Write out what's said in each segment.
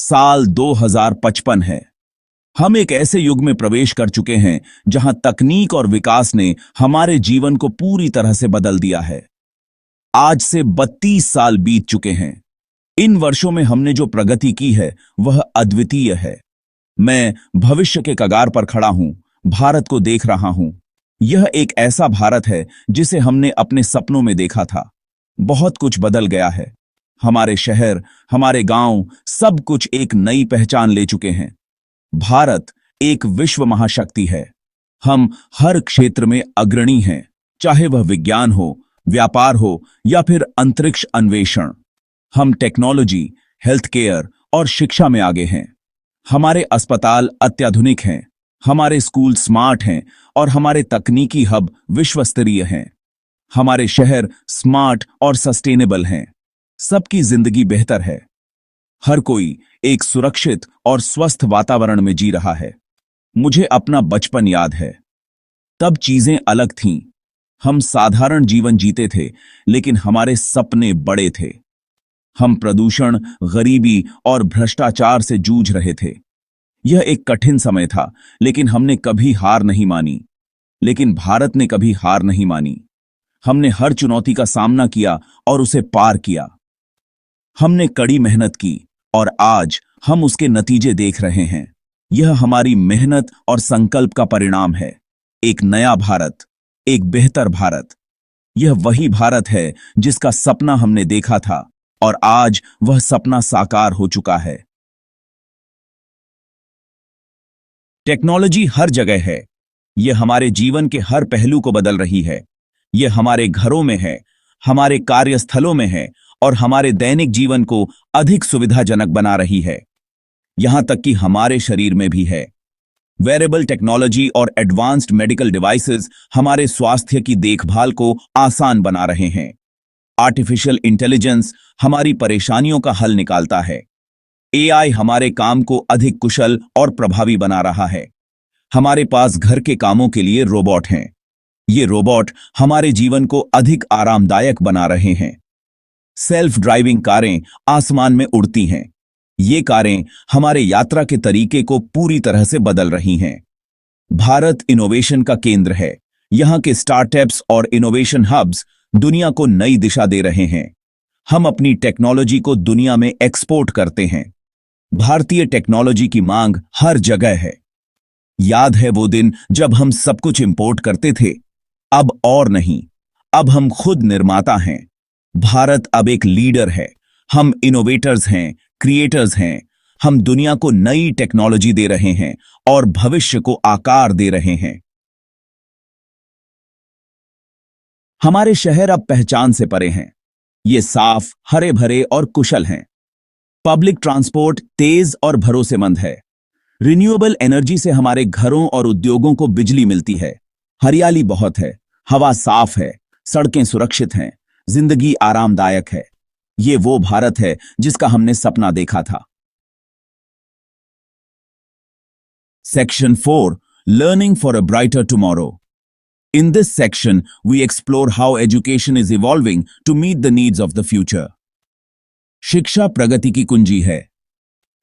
साल 2055 है। हम एक ऐसे युग में प्रवेश कर चुके हैं जहां तकनीक और विकास ने हमारे जीवन को पूरी तरह से बदल दिया है। आज से 32 साल बीत चुके हैं। इन वर्षों में हमने जो प्रगति की है वह अद्वितीय है। मैं भविष्य के कगार पर खड़ा हूं, भारत को देख रहा हूं। यह एक ऐसा भारत है जिसे हमने अपने सपनों में देखा था। बहुत कुछ बदल गया है। हमारे शहर, हमारे गांव, सब कुछ एक नई पहचान ले चुके हैं। भारत एक विश्व महाशक्ति है। हम हर क्षेत्र में अग्रणी हैं, चाहे वह विज्ञान हो, व्यापार हो या फिर अंतरिक्ष अन्वेषण। हम टेक्नोलॉजी, हेल्थ केयर और शिक्षा में आगे हैं। हमारे अस्पताल अत्याधुनिक हैं, हमारे स्कूल स्मार्ट हैं और हमारे तकनीकी हब विश्व स्तरीय हैं। हमारे शहर स्मार्ट और सस्टेनेबल हैं। सबकी जिंदगी बेहतर है। हर कोई एक सुरक्षित और स्वस्थ वातावरण में जी रहा है। मुझे अपना बचपन याद है। तब चीजें अलग थीं। हम साधारण जीवन जीते थे, लेकिन हमारे सपने बड़े थे। हम प्रदूषण, गरीबी और भ्रष्टाचार से जूझ रहे थे। यह एक कठिन समय था, लेकिन हमने कभी हार नहीं मानी। लेकिन भारत ने कभी हार नहीं मानी। हमने हर चुनौती का सामना किया और उसे पार किया। हमने कड़ी मेहनत की और आज हम उसके नतीजे देख रहे हैं। यह हमारी मेहनत और संकल्प का परिणाम है। एक नया भारत, एक बेहतर भारत। यह वही भारत है जिसका सपना हमने देखा था और आज वह सपना साकार हो चुका है। टेक्नोलॉजी हर जगह है। यह हमारे जीवन के हर पहलू को बदल रही है। यह हमारे घरों में है, हमारे कार्यस्थलों में है और हमारे दैनिक जीवन को अधिक सुविधाजनक बना रही है। यहां तक कि हमारे शरीर में भी है। वेरेबल टेक्नोलॉजी और एडवांस्ड मेडिकल डिवाइसेस हमारे स्वास्थ्य की देखभाल को आसान बना रहे हैं। आर्टिफिशियल इंटेलिजेंस हमारी परेशानियों का हल निकालता है। एआई हमारे काम को अधिक कुशल और प्रभावी बना रहा है। हमारे पास घर के कामों के लिए रोबोट हैं। ये रोबोट हमारे जीवन को अधिक आरामदायक बना रहे हैं। सेल्फ ड्राइविंग कारें आसमान में उड़ती हैं। ये कारें हमारे यात्रा के तरीके को पूरी तरह से बदल रही हैं। भारत इनोवेशन का केंद्र है। यहाँ के स्टार्टअप्स और इनोवेशन हब्स दुनिया को नई दिशा दे रहे हैं। हम अपनी टेक्नोलॉजी को दुनिया में एक्सपोर्ट करते हैं। भारतीय टेक्नोलॉजी की मांग हर जगह है। याद है वो दिन जब हम सब कुछ इंपोर्ट करते थे? अब और नहीं। अब हम खुद निर्माता हैं। भारत अब एक लीडर है। हम इनोवेटर्स हैं, क्रिएटर्स हैं। हम दुनिया को नई टेक्नोलॉजी दे रहे हैं और भविष्य को आकार दे रहे हैं। हमारे शहर अब पहचान से परे हैं। ये साफ, हरे भरे और कुशल हैं। पब्लिक ट्रांसपोर्ट तेज और भरोसेमंद है। रिन्यूएबल एनर्जी से हमारे घरों और उद्योगों को बिजली मिलती है। हरियाली बहुत है, हवा साफ है, सड़कें सुरक्षित हैं, जिंदगी आरामदायक है। ये वो भारत है जिसका हमने सपना देखा था। Section 4 Learning for a Brighter Tomorrow. In this section, we explore how education is evolving to meet the needs of the future. शिक्षा प्रगति की कुंजी है।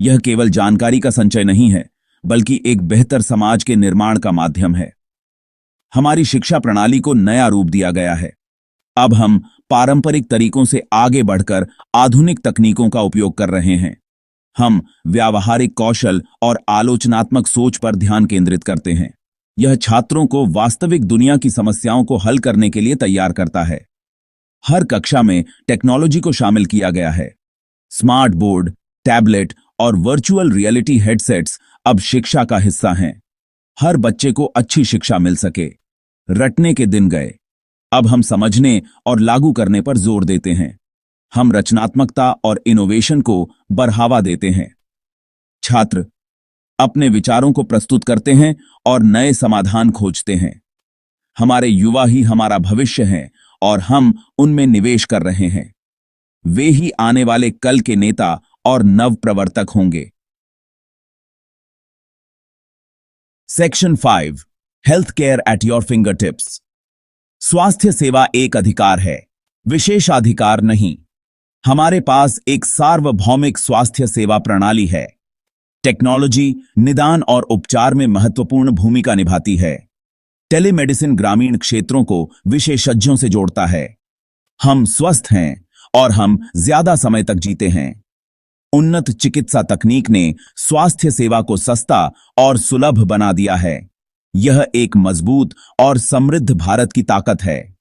यह केवल जानकारी का संचय नहीं है, बल्कि एक बेहतर समाज के निर्माण का माध्यम है। हमारी शिक्षा प्रणाली को नया रूप दिया गया है। अब हम पारंपरिक तरीकों से आगे बढ़कर आधुनिक तकनीकों का उपयोग कर रहे हैं। हम व्यावहारिक कौशल और आलोचनात्मक सोच पर ध्यान केंद्रित करते हैं। यह छात्रों को वास्तविक दुनिया की समस्याओं को हल करने के लिए तैयार करता है। हर कक्षा में टेक्नोलॉजी को शामिल किया गया है। स्मार्ट बोर्ड, टैबलेट और वर्चुअल रियलिटी हेडसेट्स अब शिक्षा का हिस्सा हैं। हर बच्चे को अच्छी शिक्षा मिल सके। रटने के दिन गए। अब हम समझने और लागू करने पर जोर देते हैं। हम रचनात्मकता और इनोवेशन को बढ़ावा देते हैं। छात्र अपने विचारों को प्रस्तुत करते हैं और नए समाधान खोजते हैं। हमारे युवा ही हमारा भविष्य हैं और हम उनमें निवेश कर रहे हैं। वे ही आने वाले कल के नेता और नव प्रवर्तक होंगे। Section 5 health care at your finger tips. स्वास्थ्य सेवा एक अधिकार है, विशेषाधिकार नहीं। हमारे पास एक सार्वभौमिक स्वास्थ्य सेवा प्रणाली है। टेक्नोलॉजी निदान और उपचार में महत्वपूर्ण भूमिका निभाती है। टेलीमेडिसिन ग्रामीण क्षेत्रों को विशेषज्ञों से जोड़ता है। हम स्वस्थ हैं और हम ज्यादा समय तक जीते हैं। उन्नत चिकित्सा तकनीक ने स्वास्थ्य सेवा को सस्ता और सुलभ बना दिया है। यह एक मजबूत और समृद्ध भारत की ताकत है।